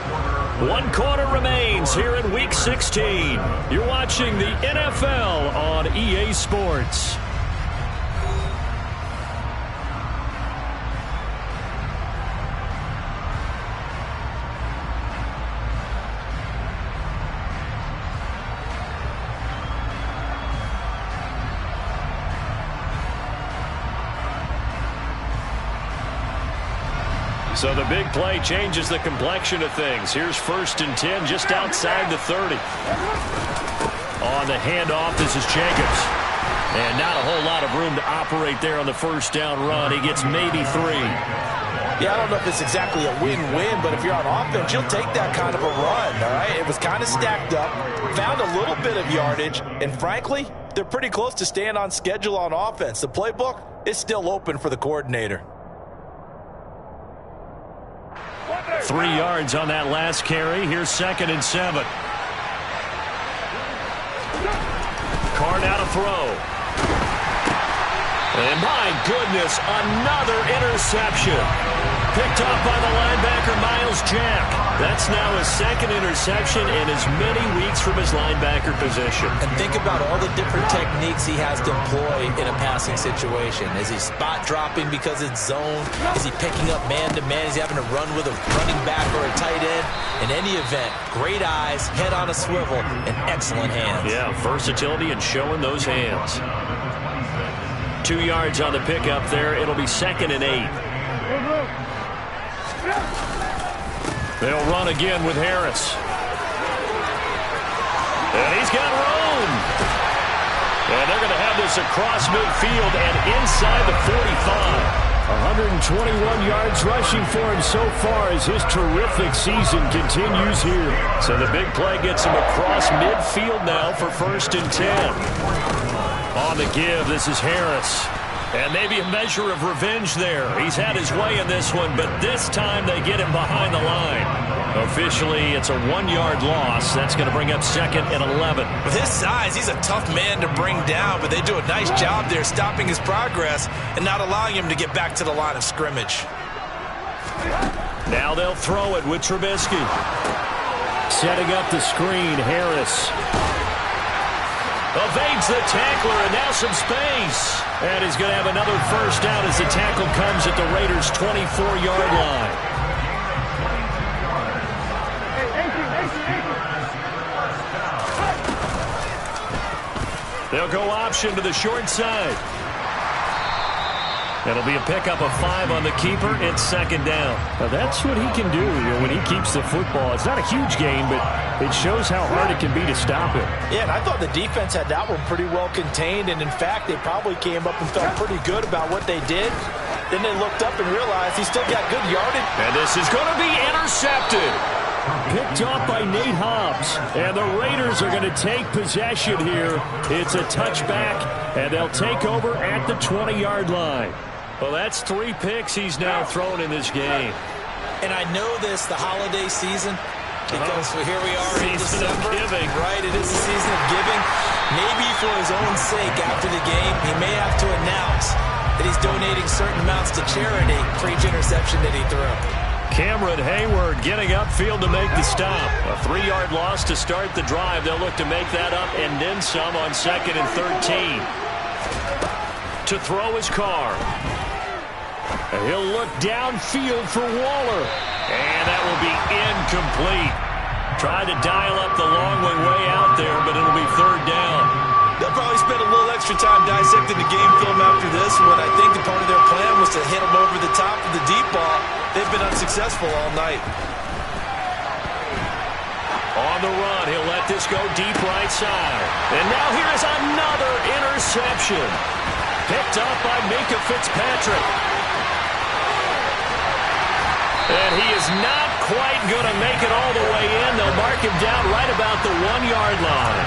1 quarter remains here in Week 16. You're watching the NFL on EA Sports. So the big play changes the complexion of things. Here's 1st and 10 just outside the 30. On the handoff, this is Jacobs. And not a whole lot of room to operate there on the 1st down run. He gets maybe 3. Yeah, I don't know if it's exactly a win-win, but if you're on offense, you'll take that kind of a run, all right? It was kind of stacked up, found a little bit of yardage, and frankly, they're pretty close to staying on schedule on offense. The playbook is still open for the coordinator. 3 yards on that last carry. Here's 2nd and 7. Carr now to throw. And my goodness, another interception. Picked off by the linebacker, Miles Jack. That's now his second interception in as many weeks from his linebacker position. And think about all the different techniques he has to employ in a passing situation. Is he spot dropping because it's zone? Is he picking up man-to-man? Is he having to run with a running back or a tight end? In any event, great eyes, head on a swivel, and excellent hands. Yeah, versatility and showing those hands. 2 yards on the pickup there. It'll be 2nd and 8. They'll run again with Harris. And he's got room. And they're going to have this across midfield and inside the 45. 121 yards rushing for him so far as his terrific season continues here. So the big play gets him across midfield now for 1st and 10. On the give, this is Harris. And maybe a measure of revenge there. He's had his way in this one, but this time they get him behind the line. Officially, it's a 1-yard loss. That's going to bring up 2nd and 11. With his size, he's a tough man to bring down, but they do a nice job there stopping his progress and not allowing him to get back to the line of scrimmage. Now they'll throw it with Trubisky. Setting up the screen, Harris. Evades the tackler, and now some space. And he's going to have another first down as the tackle comes at the Raiders' 24-yard line. They'll go option to the short side. That'll be a pickup of 5 on the keeper. It's 2nd down. Now that's what he can do when he keeps the football. It's not a huge gain, but it shows how hard it can be to stop him. Yeah, and I thought the defense had that one pretty well contained, and in fact, they probably came up and felt pretty good about what they did. Then they looked up and realized he still got good yardage. And this is going to be intercepted. Picked off by Nate Hobbs. And the Raiders are going to take possession here. It's a touchback, and they'll take over at the 20-yard line. Well, that's 3 picks he's now thrown in this game. And I know this, the holiday season, because here we are in December. Giving. Right, it is the season of giving. Maybe for his own sake after the game, he may have to announce that he's donating certain amounts to charity for each interception that he threw. Cameron Hayward getting upfield to make the stop. A 3-yard loss to start the drive. They'll look to make that up and then some on 2nd and 13. To throw his car. He'll look downfield for Waller. And that will be incomplete. Tried to dial up the long way out there, but it'll be 3rd down. They'll probably spend a little extra time dissecting the game film after this one. I think the part of their plan was to hit him over the top of the deep ball. They've been unsuccessful all night. On the run, he'll let this go deep right side. And now here is another interception. Picked up by Minkah Fitzpatrick. And he is not quite going to make it all the way in. They'll mark him down right about the 1-yard line.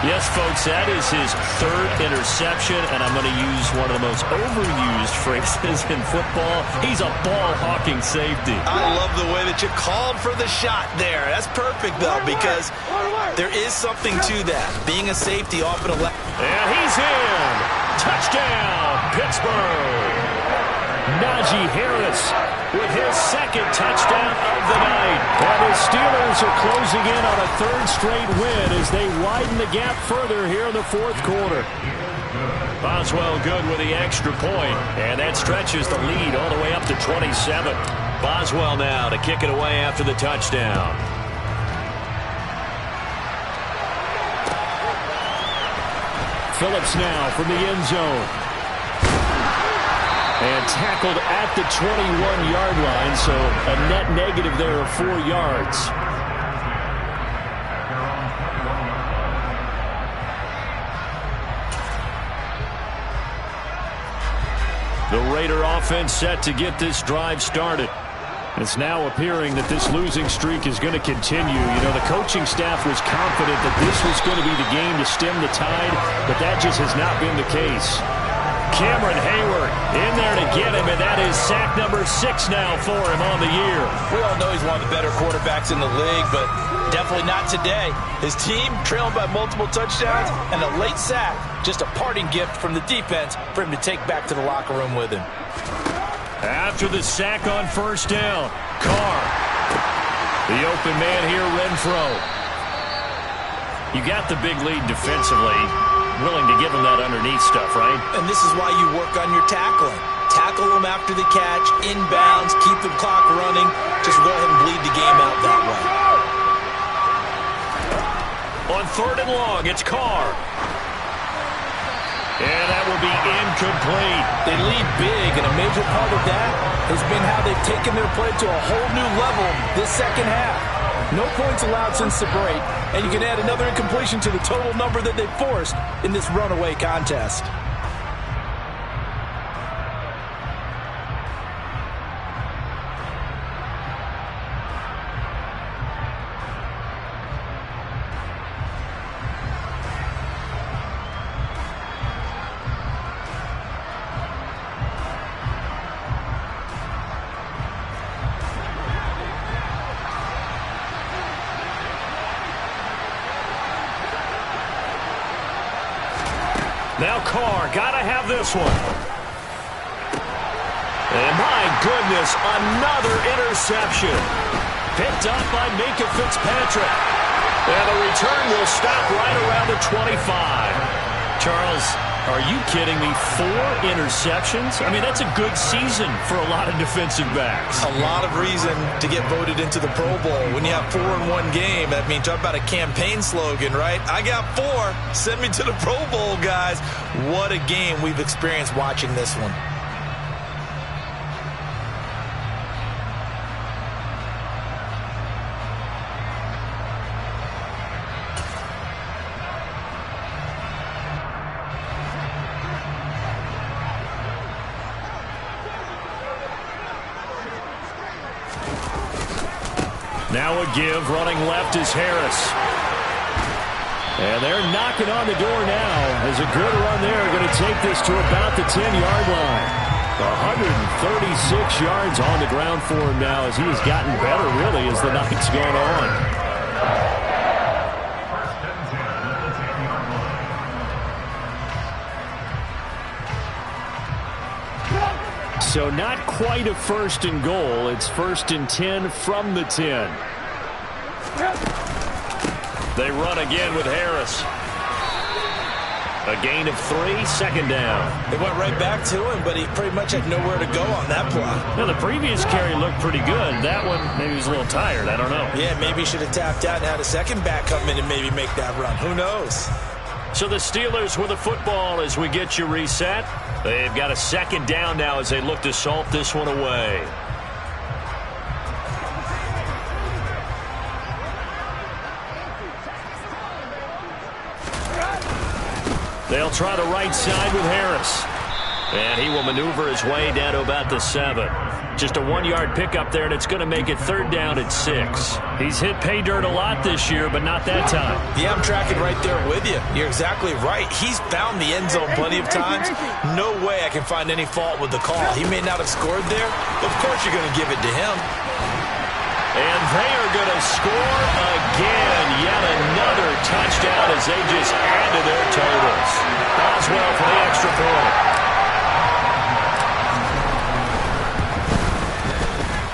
Yes, folks, that is his 3rd interception, and I'm going to use one of the most overused phrases in football. He's a ball-hawking safety. I love the way that you called for the shot there. That's perfect, though, because there is something to that. Being a safety often allows. And he's in. Touchdown, Pittsburgh. Najee Harris with his 2nd touchdown of the night. And the Steelers are closing in on a 3rd straight win as they widen the gap further here in the 4th quarter. Boswell good with the extra point, and that stretches the lead all the way up to 27. Boswell now to kick it away after the touchdown. Phillips now from the end zone. And tackled at the 21-yard line, so a net negative there of 4 yards. The Raider offense set to get this drive started. It's now appearing that this losing streak is going to continue. You know, the coaching staff was confident that this was going to be the game to stem the tide, but that just has not been the case. Cameron Hayward in there to get him, and that is sack number 6 now for him on the year. We all know he's one of the better quarterbacks in the league, but definitely not today. His team trailing by multiple touchdowns, and a late sack, just a parting gift from the defense for him to take back to the locker room with him. After the sack on first down, Carr. The open man here, Renfro. You got the big lead defensively. Willing to give him that underneath stuff, right? And this is why you work on your tackling. Tackle them after the catch, inbounds, keep the clock running. Just go ahead and bleed the game out that way. On 3rd and long, it's Carr. And that will be incomplete. They lead big, and a major part of that has been how they've taken their play to a whole new level this second half. No points allowed since the break, and you can add another incompletion to the total number that they forced in this runaway contest. Now Carr, gotta have this one. And my goodness, another interception. Picked up by Minkah Fitzpatrick. And the return will stop right around the 25. Charles, are you kidding me? 4 interceptions? I mean, that's a good season for a lot of defensive backs. A lot of reason to get voted into the Pro Bowl. When you have 4 in one game, that means talk about a campaign slogan, right? I got 4. Send me to the Pro Bowl, guys. What a game we've experienced watching this one. Now a give, running left is Harris. And they're knocking on the door now. As a good run there, going to take this to about the 10-yard line. 136 yards on the ground for him now as he has gotten better, really, as the night's gone on. So not quite a 1st and goal. It's 1st and 10 from the 10. They run again with Harris. A gain of 3, 2nd down. They went right back to him, but he pretty much had nowhere to go on that play. Now, the previous carry looked pretty good. That one, maybe he was a little tired. I don't know. Yeah, maybe he should have tapped out and had a second back come in and maybe make that run. Who knows? So the Steelers with the football as we get you reset. They've got a 2nd down now as they look to salt this one away. They'll try the right side with Harris. And he will maneuver his way down to about the 7. Just a 1-yard pickup there, and it's going to make it 3rd down at 6. He's hit pay dirt a lot this year, but not that time. Yeah, I'm tracking right there with you. You're exactly right. He's found the end zone plenty of times. No way I can find any fault with the call. He may not have scored there. Of course you're going to give it to him. And they are going to score again. Yet another touchdown as they just add to their totals. Boswell for the extra point.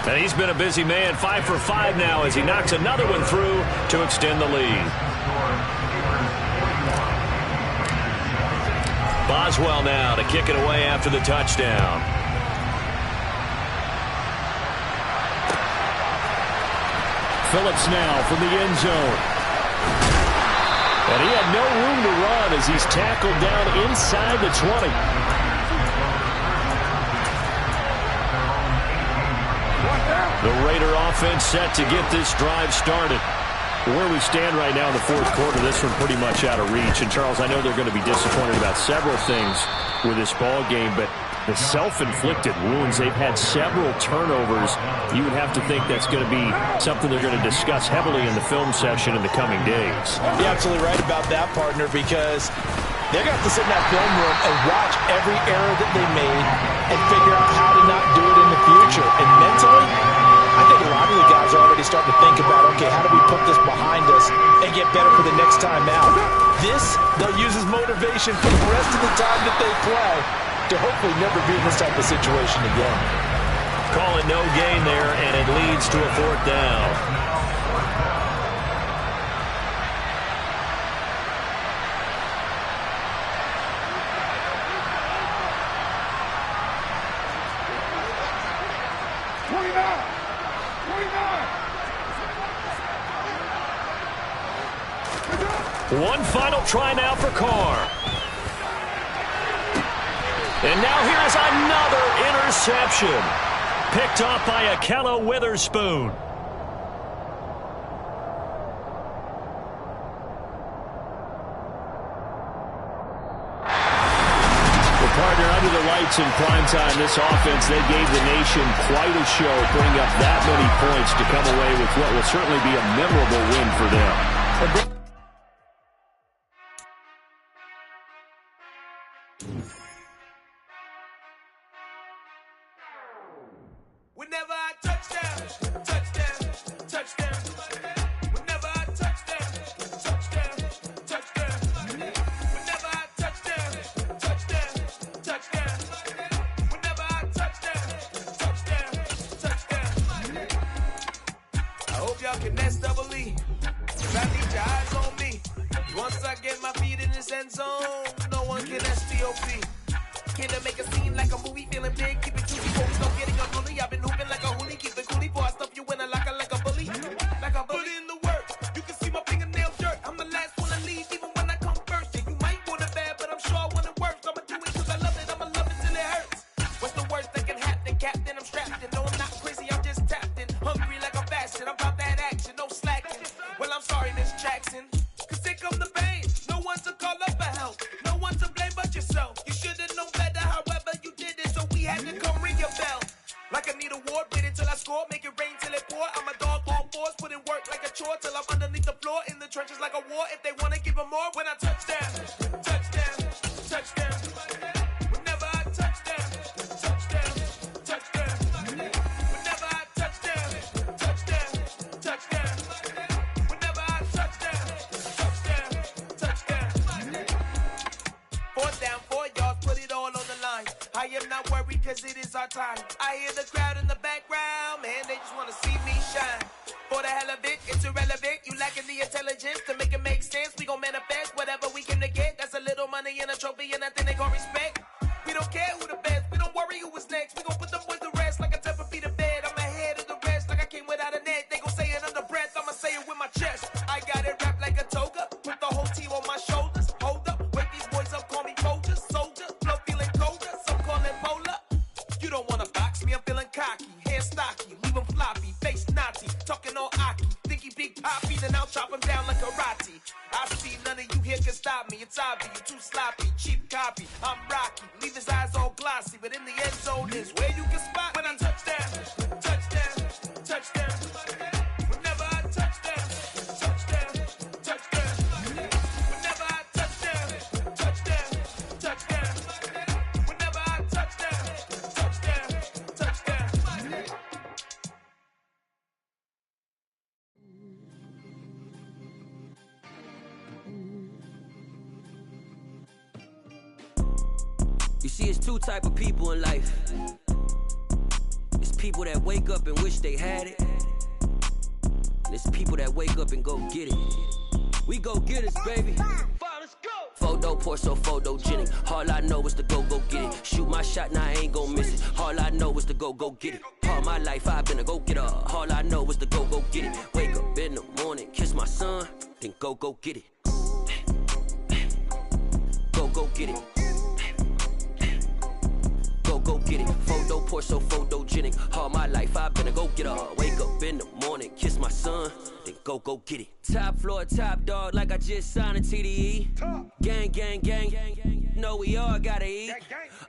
And he's been a busy man, 5 for 5 now as he knocks another one through to extend the lead. Boswell now to kick it away after the touchdown. Phillips now from the end zone. And he had no room to run as he's tackled down inside the 20. The Raider offense set to get this drive started. Where we stand right now in the 4th quarter, this one pretty much out of reach. And, Charles, I know they're going to be disappointed about several things with this ball game, but the self-inflicted wounds, they've had several turnovers. You would have to think that's going to be something they're going to discuss heavily in the film session in the coming days. You're absolutely right about that, partner, because They're going to have to sit in that film room and watch every error that they made and figure out how to not do it in the future. And mentally, I think a lot of the guys are already starting to think about, okay, how do we put this behind us and get better for the next time out? This, they'll use as motivation for the rest of the time that they play to hopefully never be in this type of situation again. Call it no gain there, and it leads to a 4th down. One final try now for Carr. And now here is another interception. Picked off by Akello Witherspoon. Well, partner, under the lights in primetime, this offense, they gave the nation quite a show, putting up that many points to come away with what will certainly be a memorable win for them. Whenever I touchdown, touchdown, touchdown. Whenever I touchdown, touchdown, touchdown. Whenever I touchdown, touchdown, touchdown. Whenever I touchdown, touchdown, touchdown. I hope y'all can nest double E. I need your eyes on me. Once I get my feet in this end zone, no one can STOP. Can I make a scene like a movie, feeling big, keep it juicy, focus on getting unruly. I've been hooping like a hoolie, keep it coolie, before I stuff you in a locker like a bully. Like a bully. Put in the work, you can see my fingernail dirt. I'm the last one to leave, even when I come first. And you might want it bad, but I'm sure I want it worse. I'ma do it cause I love it, I'ma love it till it hurts. What's the worst that can happen, Captain? I'm strapped in, no I'm not crazy, I'm just tapped in. Hungry like I'm fashion, I'm about that action, no slacking. Well I'm sorry, Miss Jackson, cause here come the pain. No one to call up for help, no one to blame but yourself. You should've known better, however you did it, so we had to come ring your bell. Like I need a award, wait until I score, make it rain till it pour. I'm a dog on force, put in work like a chore till I'm underneath the floor, in the trenches like a war. If they wanna give them more, when I touchdown, touchdown, touchdown. Whenever I touchdown, touchdown, touchdown. Whenever I touchdown, touchdown, touchdown. Whenever I touchdown, touchdown, touchdown. 4th down, 4 yards, put it all on the line. I am not worried cause it is our time. I hear the crowd in the background, man, they just wanna see me shine. For the hell of it, it's irrelevant. You lacking the intelligence to make it make sense. We gon' manifest whatever we came to get. That's a little money and a trophy and nothing they gon' respect. We don't care who the best, we don't worry who is next. We gon' put them boys to rest like a Tempur-Pedic to bed. I'm ahead of the rest like I came without a net. They gon' say it under breath, I'ma say it with my chest. I got it wrapped like a toga, put the whole team on my shoulders. Hold up, wake these boys up, call me Folger, soldier. Flow feeling colder, some call it polar. You don't wanna box me, I'm feeling cocky. Hair stocky, leave him floppy, face naughty. Talking all aki, think he big poppy, then I'll chop him down like karate. I see none of you here can stop me. It's obvious, you too sloppy, cheap copy. I'm Rocky, leave his eyes all glossy, but in the end zone is where you can spot when I touchdown, touchdown, touchdown. Whenever I touchdown, touchdown, touchdown. Whenever I touchdown, touchdown, touchdown. Whenever I touchdown, touchdown, touchdown. You see, it's two type of people in life. It's people that wake up and wish they had it, and it's people that wake up and go get it. We go get it, baby. Photo pour so photogenic. All I know is to go get it. Shoot my shot, now I ain't gon' miss it. All I know is to go get it. All my life I've been a go-getter. All I know is to go get it. Wake up in the morning, kiss my son, then go get it. Go get it. Go get it. Photo pour so photogenic. All my life I've been a go-getter. Wake up in the morning, kiss my son, then go get it. Top floor, top dog, like I just signed a TDE. Gang. Know we all gotta eat.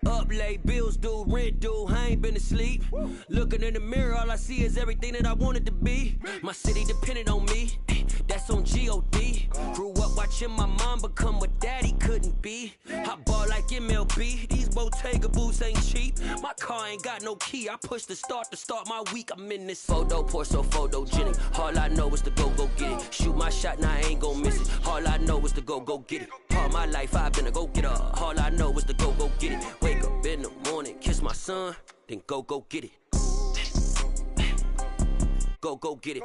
Up late, bills due, rent due, I ain't been asleep. Looking in the mirror, all I see is everything that I wanted to be. My city depended on me. That's that's on G.O.D. Grew up watching my mom become what daddy couldn't be. I ball like MLB, these Bottega boots ain't cheap. My car ain't got no key, I push the start to start my week. I'm in this photo, pour so photogenic. All I know is to go get it. Shoot my shot, now I ain't gon' miss it. All I know is to go get it. All my life I've been a go-getter. All I know is to go get it. Wake up in the morning, kiss my son, then go get it. Go get it.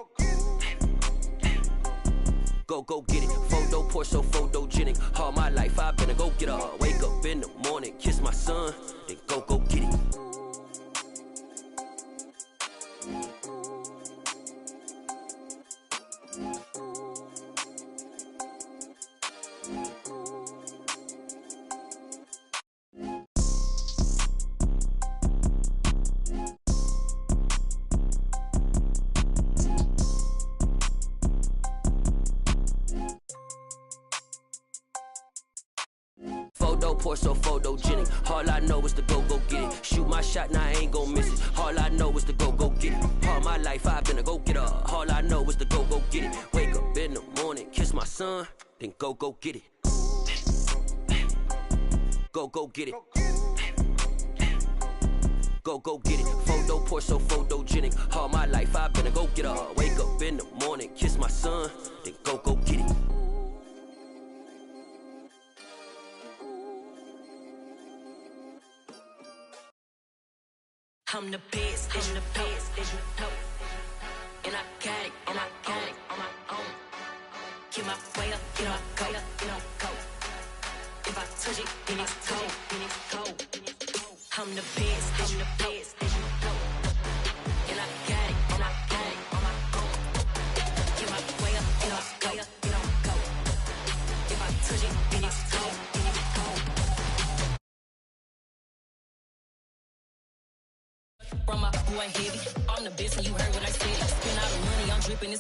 Go get it. Photo, pour so photogenic. All my life I've been a go-getter. Wake up in the morning, kiss my son, then go get it. Photo, pour so photogenic. All I know is to go get it. Shoot my shot, now I ain't gon' miss it. All I know is to go get it. All my life I've been a go-getter. All I know is to go get it. Wake up in the morning, kiss my son, then go get it. Go get it. Go get it. Photo, pour so photogenic. All my life I've been a go-getter. Wake up in the morning, kiss my son, then go get it. I'm the best, as you know, and I got it, on my own. Get my way up, get on go. If I touch it, then it's cold. I'm the best, as you know, and I got it, on my own. Get my way up, get on go. If I touch it, then it's cold. From my boy heavy, I'm the best and you heard what I said. Spend all the money, I'm dripping this.